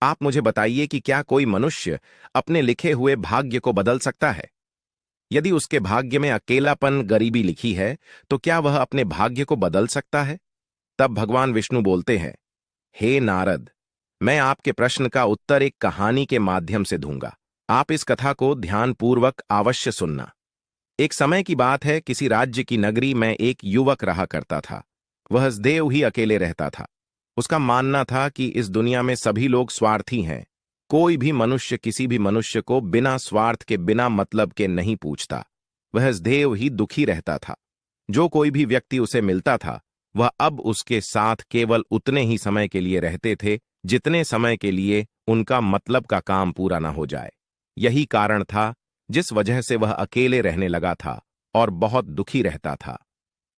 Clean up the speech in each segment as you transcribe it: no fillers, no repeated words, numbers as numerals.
आप मुझे बताइए कि क्या कोई मनुष्य अपने लिखे हुए भाग्य को बदल सकता है? यदि उसके भाग्य में अकेलापन, गरीबी लिखी है, तो क्या वह अपने भाग्य को बदल सकता है? तब भगवान विष्णु बोलते हैं, हे नारद, मैं आपके प्रश्न का उत्तर एक कहानी के माध्यम से दूंगा। आप इस कथा को ध्यानपूर्वक अवश्य सुनना। एक समय की बात है, किसी राज्य की नगरी में एक युवक रहा करता था। वह सदैव ही अकेले रहता था। उसका मानना था कि इस दुनिया में सभी लोग स्वार्थी हैं। कोई भी मनुष्य किसी भी मनुष्य को बिना स्वार्थ के, बिना मतलब के नहीं पूछता। वह सदैव ही दुखी रहता था। जो कोई भी व्यक्ति उसे मिलता था, वह अब उसके साथ केवल उतने ही समय के लिए रहते थे जितने समय के लिए उनका मतलब का काम पूरा ना हो जाए। यही कारण था जिस वजह से वह अकेले रहने लगा था और बहुत दुखी रहता था।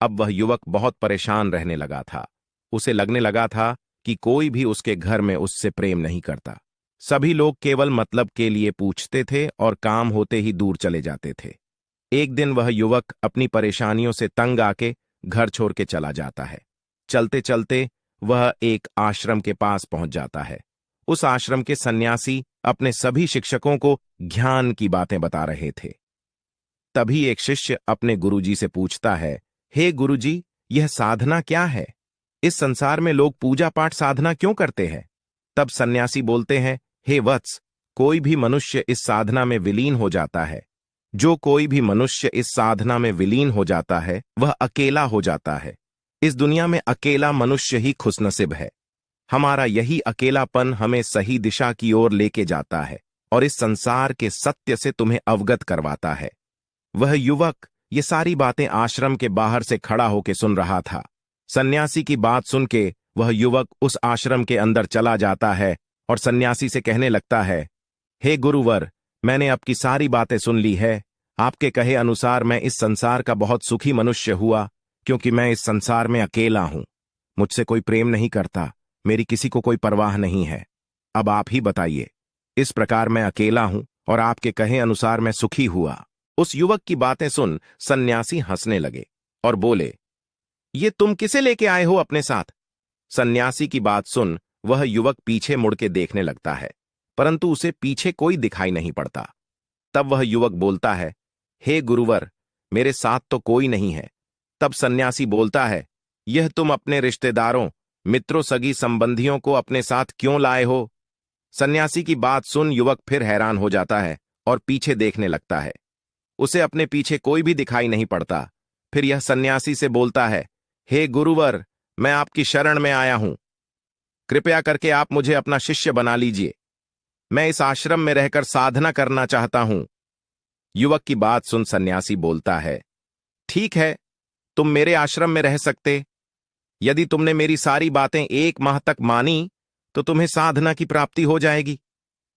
अब वह युवक बहुत परेशान रहने लगा था। उसे लगने लगा था कि कोई भी उसके घर में उससे प्रेम नहीं करता। सभी लोग केवल मतलब के लिए पूछते थे और काम होते ही दूर चले जाते थे। एक दिन वह युवक अपनी परेशानियों से तंग आके घर छोड़ के चला जाता है। चलते चलते वह एक आश्रम के पास पहुंच जाता है। उस आश्रम के सन्यासी अपने सभी शिक्षकों को ज्ञान की बातें बता रहे थे। तभी एक शिष्य अपने गुरुजी से पूछता है, हे गुरुजी, यह साधना क्या है? इस संसार में लोग पूजा पाठ साधना क्यों करते हैं? तब सन्यासी बोलते हैं, हे वत्स, कोई भी मनुष्य इस साधना में विलीन हो जाता है। जो कोई भी मनुष्य इस साधना में विलीन हो जाता है, वह अकेला हो जाता है। इस दुनिया में अकेला मनुष्य ही खुशनसीब है। हमारा यही अकेलापन हमें सही दिशा की ओर लेके जाता है और इस संसार के सत्य से तुम्हें अवगत करवाता है। वह युवक ये सारी बातें आश्रम के बाहर से खड़ा होकर सुन रहा था। सन्यासी की बात सुन के वह युवक उस आश्रम के अंदर चला जाता है और सन्यासी से कहने लगता है, हे गुरुवर, मैंने आपकी सारी बातें सुन ली है। आपके कहे अनुसार मैं इस संसार का बहुत सुखी मनुष्य हुआ, क्योंकि मैं इस संसार में अकेला हूं। मुझसे कोई प्रेम नहीं करता, मेरी किसी को कोई परवाह नहीं है। अब आप ही बताइए, इस प्रकार मैं अकेला हूं और आपके कहे अनुसार मैं सुखी हुआ। उस युवक की बातें सुन सन्यासी हंसने लगे और बोले, ये तुम किसे लेके आए हो अपने साथ? सन्यासी की बात सुन वह युवक पीछे मुड़ के देखने लगता है, परंतु उसे पीछे कोई दिखाई नहीं पड़ता। तब वह युवक बोलता है, हे गुरुवर, मेरे साथ तो कोई नहीं है। तब सन्यासी बोलता है, यह तुम अपने रिश्तेदारों, मित्रों, सगी संबंधियों को अपने साथ क्यों लाए हो? सन्यासी की बात सुन युवक फिर हैरान हो जाता है और पीछे देखने लगता है। उसे अपने पीछे कोई भी दिखाई नहीं पड़ता। फिर यह सन्यासी से बोलता है, हे गुरुवर, मैं आपकी शरण में आया हूं। कृपया करके आप मुझे अपना शिष्य बना लीजिए। मैं इस आश्रम में रहकर साधना करना चाहता हूं। युवक की बात सुन सन्यासी बोलता है, ठीक है, तुम मेरे आश्रम में रह सकते। यदि तुमने मेरी सारी बातें 1 माह तक मानी, तो तुम्हें साधना की प्राप्ति हो जाएगी।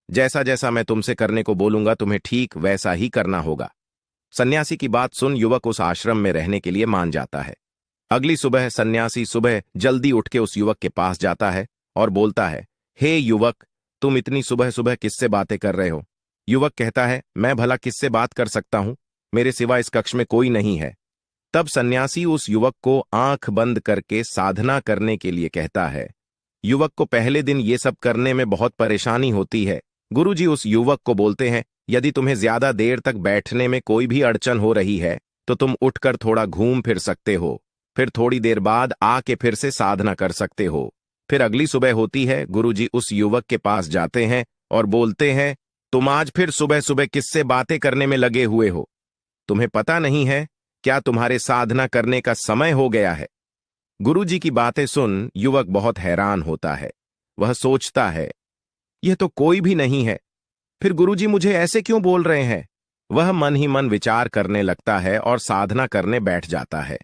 जैसा जैसा मैं तुमसे करने को बोलूंगा, तुम्हें ठीक वैसा ही करना होगा। सन्यासी की बात सुन युवक उस आश्रम में रहने के लिए मान जाता है। अगली सुबह सन्यासी सुबह जल्दी उठ के उस युवक के पास जाता है और बोलता है, हे युवक, तुम इतनी सुबह सुबह किससे बातें कर रहे हो? युवक कहता है, मैं भला किससे बात कर सकता हूं? मेरे सिवा इस कक्ष में कोई नहीं है। तब सन्यासी उस युवक को आंख बंद करके साधना करने के लिए कहता है। युवक को पहले दिन ये सब करने में बहुत परेशानी होती है। गुरुजी उस युवक को बोलते हैं, यदि तुम्हें ज्यादा देर तक बैठने में कोई भी अड़चन हो रही है, तो तुम उठकर थोड़ा घूम फिर सकते हो। फिर थोड़ी देर बाद आके फिर से साधना कर सकते हो। फिर अगली सुबह होती है, गुरुजी उस युवक के पास जाते हैं और बोलते हैं, तुम आज फिर सुबह सुबह किससे बातें करने में लगे हुए हो? तुम्हें पता नहीं है क्या तुम्हारे साधना करने का समय हो गया है? गुरुजी की बातें सुन युवक बहुत हैरान होता है। वह सोचता है, यह तो कोई भी नहीं है, फिर गुरुजी मुझे ऐसे क्यों बोल रहे हैं? वह मन ही मन विचार करने लगता है और साधना करने बैठ जाता है।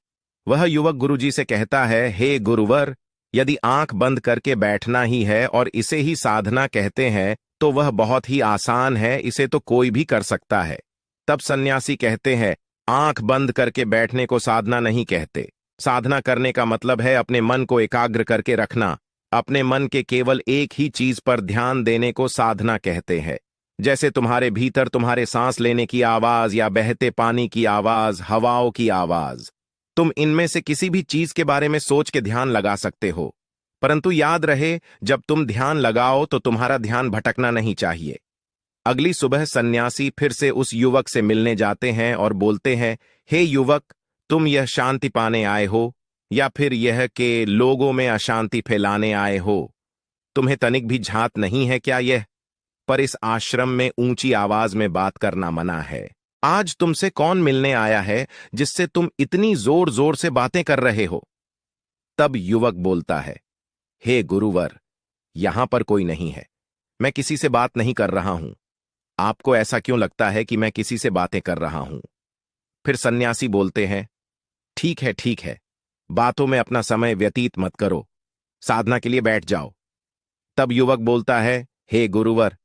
वह युवक गुरुजी से कहता है, हे गुरुवर, यदि आंख बंद करके बैठना ही है और इसे ही साधना कहते हैं, तो वह बहुत ही आसान है, इसे तो कोई भी कर सकता है। तब सन्यासी कहते हैं, आंख बंद करके बैठने को साधना नहीं कहते। साधना करने का मतलब है अपने मन को एकाग्र करके रखना। अपने मन के केवल एक ही चीज पर ध्यान देने को साधना कहते हैं। जैसे तुम्हारे भीतर तुम्हारे सांस लेने की आवाज या बहते पानी की आवाज, हवाओं की आवाज, तुम इनमें से किसी भी चीज के बारे में सोच के ध्यान लगा सकते हो। परंतु याद रहे, जब तुम ध्यान लगाओ तो तुम्हारा ध्यान भटकना नहीं चाहिए। अगली सुबह सन्यासी फिर से उस युवक से मिलने जाते हैं और बोलते हैं, हे युवक, तुम यह शांति पाने आए हो या फिर यह कि लोगों में अशांति फैलाने आए हो? तुम्हें तनिक भी झांत नहीं है क्या यह? पर इस आश्रम में ऊंची आवाज में बात करना मना है। आज तुमसे कौन मिलने आया है जिससे तुम इतनी जोर जोर से बातें कर रहे हो? तब युवक बोलता है, हे गुरुवर, यहां पर कोई नहीं है। मैं किसी से बात नहीं कर रहा हूं। आपको ऐसा क्यों लगता है कि मैं किसी से बातें कर रहा हूं? फिर सन्यासी बोलते हैं, ठीक है ठीक है, बातों में अपना समय व्यतीत मत करो, साधना के लिए बैठ जाओ। तब युवक बोलता है, हे गुरुवर,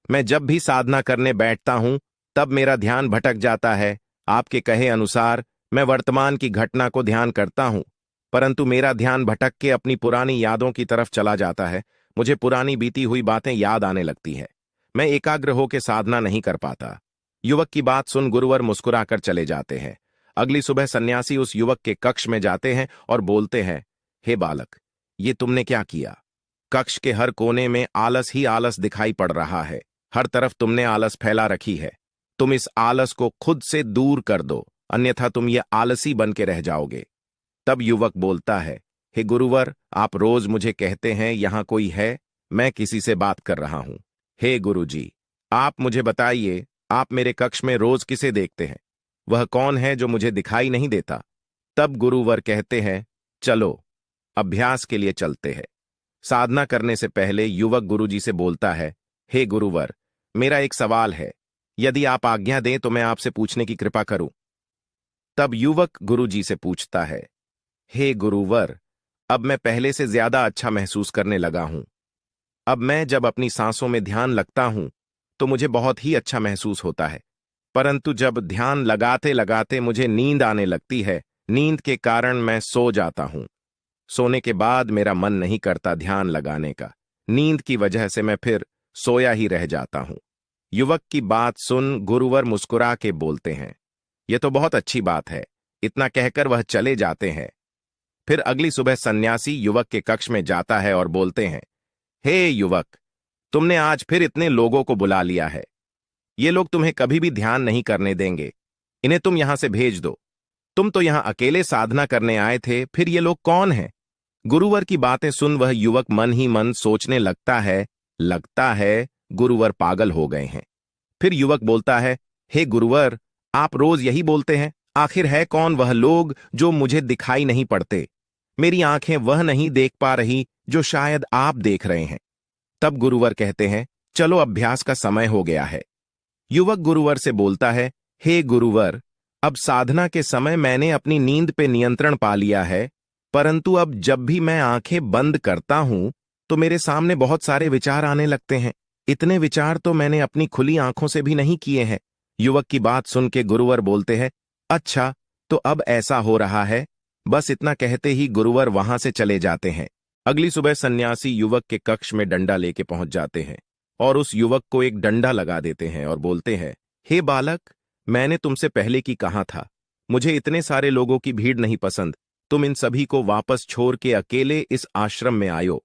मैं जब भी साधना करने बैठता हूं तब मेरा ध्यान भटक जाता है। आपके कहे अनुसार मैं वर्तमान की घटना को ध्यान करता हूं, परंतु मेरा ध्यान भटक के अपनी पुरानी यादों की तरफ चला जाता है। मुझे पुरानी बीती हुई बातें याद आने लगती है। मैं एकाग्र होकर साधना नहीं कर पाता। युवक की बात सुन गुरुवर मुस्कुराकर चले जाते हैं। अगली सुबह सन्यासी उस युवक के कक्ष में जाते हैं और बोलते हैं, हे बालक, ये तुमने क्या किया? कक्ष के हर कोने में आलस ही आलस दिखाई पड़ रहा है। हर तरफ तुमने आलस फैला रखी है। तुम इस आलस को खुद से दूर कर दो, अन्यथा तुम ये आलसी बन के रह जाओगे। तब युवक बोलता है, हे गुरुवर, आप रोज मुझे कहते हैं यहां कोई है, मैं किसी से बात कर रहा हूं। हे गुरुजी, आप मुझे बताइए, आप मेरे कक्ष में रोज किसे देखते हैं? वह कौन है जो मुझे दिखाई नहीं देता? तब गुरुवर कहते हैं, चलो अभ्यास के लिए चलते हैं। साधना करने से पहले युवक गुरुजी से बोलता है, हे गुरुवर, मेरा एक सवाल है, यदि आप आज्ञा दें तो मैं आपसे पूछने की कृपा करूं। तब युवक गुरुजी से पूछता है, हे गुरुवर, अब मैं पहले से ज्यादा अच्छा महसूस करने लगा हूं। अब मैं जब अपनी सांसों में ध्यान लगता हूं तो मुझे बहुत ही अच्छा महसूस होता है, परंतु जब ध्यान लगाते लगाते मुझे नींद आने लगती है, नींद के कारण मैं सो जाता हूं। सोने के बाद मेरा मन नहीं करता ध्यान लगाने का। नींद की वजह से मैं फिर सोया ही रह जाता हूं। युवक की बात सुन गुरुवर मुस्कुरा के बोलते हैं, यह तो बहुत अच्छी बात है। इतना कहकर वह चले जाते हैं। फिर अगली सुबह सन्यासी युवक के कक्ष में जाता है और बोलते हैं, हे युवक, तुमने आज फिर इतने लोगों को बुला लिया है। ये लोग तुम्हें कभी भी ध्यान नहीं करने देंगे। इन्हें तुम यहां से भेज दो। तुम तो यहां अकेले साधना करने आए थे, फिर ये लोग कौन हैं? गुरुवर की बातें सुन वह युवक मन ही मन सोचने लगता है गुरुवर पागल हो गए हैं। फिर युवक बोलता है, हे गुरुवर, आप रोज यही बोलते हैं, आखिर है कौन वह लोग जो मुझे दिखाई नहीं पड़ते? मेरी आंखें वह नहीं देख पा रही जो शायद आप देख रहे हैं। तब गुरुवर कहते हैं, चलो अभ्यास का समय हो गया है। युवक गुरुवर से बोलता है, हे गुरुवर, अब साधना के समय मैंने अपनी नींद पे नियंत्रण पा लिया है, परंतु अब जब भी मैं आंखें बंद करता हूं तो मेरे सामने बहुत सारे विचार आने लगते हैं। इतने विचार तो मैंने अपनी खुली आंखों से भी नहीं किए हैं। युवक की बात सुन के गुरुवर बोलते हैं, अच्छा, तो अब ऐसा हो रहा है। बस इतना कहते ही गुरुवर वहां से चले जाते हैं। अगली सुबह सन्यासी युवक के कक्ष में डंडा लेके पहुंच जाते हैं और उस युवक को एक डंडा लगा देते हैं और बोलते हैं, हे बालक, मैंने तुमसे पहले की कहा था, मुझे इतने सारे लोगों की भीड़ नहीं पसंद। तुम इन सभी को वापस छोड़ के अकेले इस आश्रम में आयो।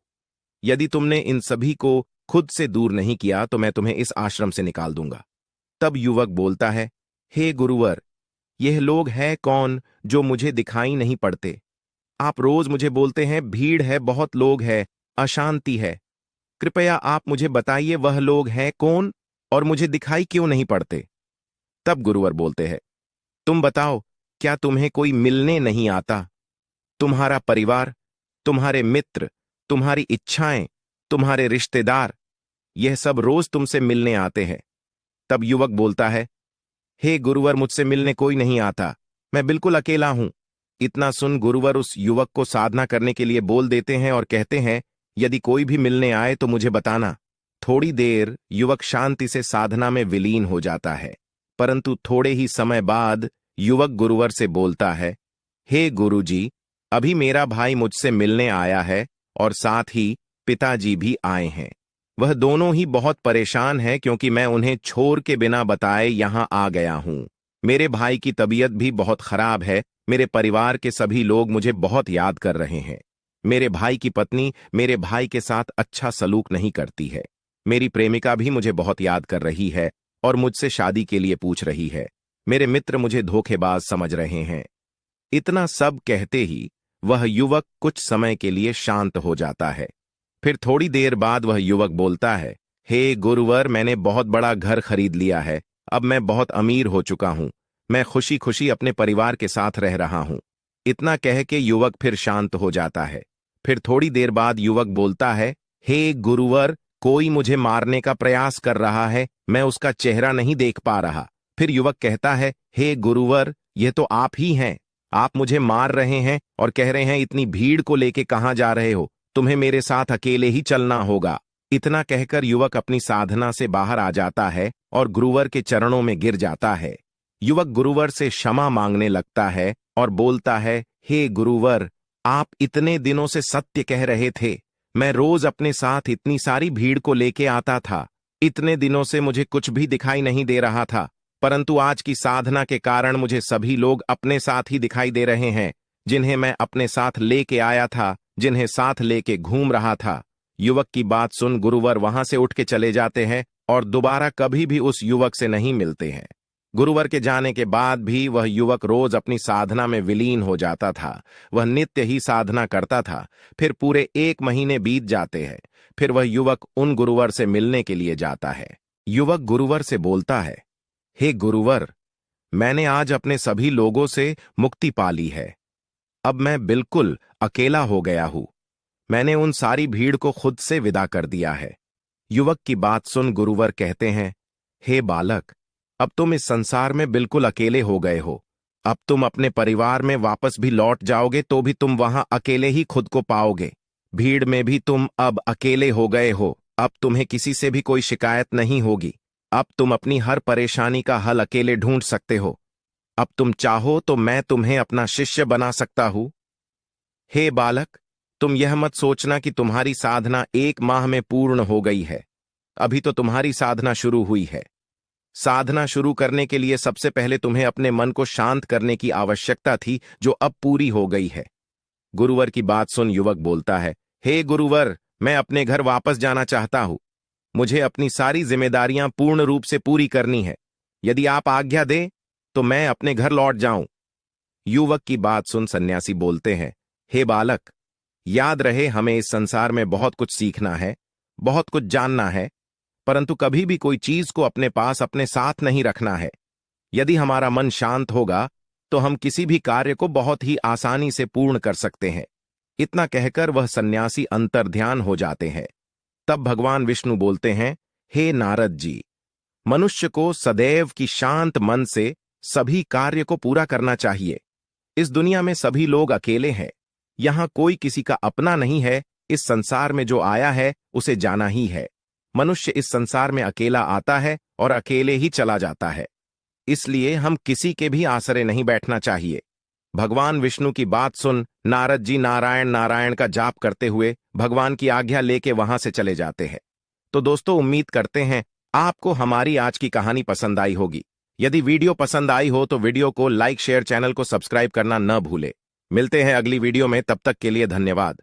यदि तुमने इन सभी को खुद से दूर नहीं किया तो मैं तुम्हें इस आश्रम से निकाल दूंगा। तब युवक बोलता है, हे गुरुवर, यह लोग हैं कौन जो मुझे दिखाई नहीं पड़ते? आप रोज मुझे बोलते हैं भीड़ है, बहुत लोग हैं, अशांति है। कृपया आप मुझे बताइए वह लोग हैं कौन और मुझे दिखाई क्यों नहीं पड़ते? तब गुरुवर बोलते हैं, तुम बताओ, क्या तुम्हें कोई मिलने नहीं आता? तुम्हारा परिवार, तुम्हारे मित्र, तुम्हारी इच्छाएं, तुम्हारे रिश्तेदार, यह सब रोज तुमसे मिलने आते हैं। तब युवक बोलता है, हे गुरुवर, मुझसे मिलने कोई नहीं आता, मैं बिल्कुल अकेला हूं। इतना सुन गुरुवर उस युवक को साधना करने के लिए बोल देते हैं और कहते हैं, यदि कोई भी मिलने आए तो मुझे बताना। थोड़ी देर युवक शांति से साधना में विलीन हो जाता है, परंतु थोड़े ही समय बाद युवक गुरुवर से बोलता है, हे गुरुजी, अभी मेरा भाई मुझसे मिलने आया है और साथ ही पिताजी भी आए हैं। वह दोनों ही बहुत परेशान हैं क्योंकि मैं उन्हें छोड़ के बिना बताए यहां आ गया हूं। मेरे भाई की तबीयत भी बहुत खराब है। मेरे परिवार के सभी लोग मुझे बहुत याद कर रहे हैं। मेरे भाई की पत्नी मेरे भाई के साथ अच्छा सलूक नहीं करती है। मेरी प्रेमिका भी मुझे बहुत याद कर रही है और मुझसे शादी के लिए पूछ रही है। मेरे मित्र मुझे धोखेबाज समझ रहे हैं। इतना सब कहते ही वह युवक कुछ समय के लिए शांत हो जाता है। फिर थोड़ी देर बाद वह युवक बोलता है, हे गुरुवर, मैंने बहुत बड़ा घर खरीद लिया है। अब मैं बहुत अमीर हो चुका हूं। मैं खुशी खुशी अपने परिवार के साथ रह रहा हूं। इतना कह के युवक फिर शांत हो जाता है। फिर थोड़ी देर बाद युवक बोलता है, हे गुरुवर, कोई मुझे मारने का प्रयास कर रहा है। मैं उसका चेहरा नहीं देख पा रहा। फिर युवक कहता है, हे गुरुवर, यह तो आप ही हैं। आप मुझे मार रहे हैं और कह रहे हैं इतनी भीड़ को लेके कहां जा रहे हो? तुम्हें मेरे साथ अकेले ही चलना होगा। इतना कहकर युवक अपनी साधना से बाहर आ जाता है और गुरुवर के चरणों में गिर जाता है। युवक गुरुवर से क्षमा मांगने लगता है और बोलता है, हे गुरुवर, आप इतने दिनों से सत्य कह रहे थे। मैं रोज अपने साथ इतनी सारी भीड़ को लेके आता था। इतने दिनों से मुझे कुछ भी दिखाई नहीं दे रहा था, परंतु आज की साधना के कारण मुझे सभी लोग अपने साथ ही दिखाई दे रहे हैं, जिन्हें मैं अपने साथ लेके आया था, जिन्हें साथ लेके घूम रहा था। युवक की बात सुन गुरुवर वहां से उठ के चले जाते हैं और दोबारा कभी भी उस युवक से नहीं मिलते हैं। गुरुवर के जाने के बाद भी वह युवक रोज अपनी साधना में विलीन हो जाता था। वह नित्य ही साधना करता था। फिर पूरे 1 महीने बीत जाते हैं। फिर वह युवक उन गुरुवर से मिलने के लिए जाता है। युवक गुरुवर से बोलता है, हे गुरुवर, मैंने आज अपने सभी लोगों से मुक्ति पा ली है। अब मैं बिल्कुल अकेला हो गया हूं। मैंने उन सारी भीड़ को खुद से विदा कर दिया है। युवक की बात सुन गुरुवर कहते हैं, हे बालक, अब तुम इस संसार में बिल्कुल अकेले हो गए हो। अब तुम अपने परिवार में वापस भी लौट जाओगे तो भी तुम वहां अकेले ही खुद को पाओगे। भीड़ में भी तुम अब अकेले हो गए हो। अब तुम्हें किसी से भी कोई शिकायत नहीं होगी। अब तुम अपनी हर परेशानी का हल अकेले ढूंढ सकते हो। अब तुम चाहो तो मैं तुम्हें अपना शिष्य बना सकता हूं। हे बालक, तुम यह मत सोचना कि तुम्हारी साधना 1 माह में पूर्ण हो गई है। अभी तो तुम्हारी साधना शुरू हुई है। साधना शुरू करने के लिए सबसे पहले तुम्हें अपने मन को शांत करने की आवश्यकता थी, जो अब पूरी हो गई है। गुरुवर की बात सुन युवक बोलता है, हे गुरुवर, मैं अपने घर वापस जाना चाहता हूं। मुझे अपनी सारी जिम्मेदारियां पूर्ण रूप से पूरी करनी है। यदि आप आज्ञा दें तो मैं अपने घर लौट जाऊं। युवक की बात सुन सन्यासी बोलते हैं, हे बालक, याद रहे, हमें इस संसार में बहुत कुछ सीखना है, बहुत कुछ जानना है, परंतु कभी भी कोई चीज को अपने पास अपने साथ नहीं रखना है। यदि हमारा मन शांत होगा तो हम किसी भी कार्य को बहुत ही आसानी से पूर्ण कर सकते हैं। इतना कहकर वह सन्यासी अंतर्ध्यान हो जाते हैं। तब भगवान विष्णु बोलते हैं, हे नारद जी, मनुष्य को सदैव की शांत मन से सभी कार्य को पूरा करना चाहिए। इस दुनिया में सभी लोग अकेले हैं। यहां कोई किसी का अपना नहीं है। इस संसार में जो आया है उसे जाना ही है। मनुष्य इस संसार में अकेला आता है और अकेले ही चला जाता है। इसलिए हम किसी के भी आसरे नहीं बैठना चाहिए। भगवान विष्णु की बात सुन नारद जी नारायण नारायण का जाप करते हुए भगवान की आज्ञा लेके वहां से चले जाते हैं। तो दोस्तों, उम्मीद करते हैं आपको हमारी आज की कहानी पसंद आई होगी। यदि वीडियो पसंद आई हो तो वीडियो को लाइक, शेयर, चैनल को सब्सक्राइब करना न भूले। मिलते हैं अगली वीडियो में, तब तक के लिए धन्यवाद।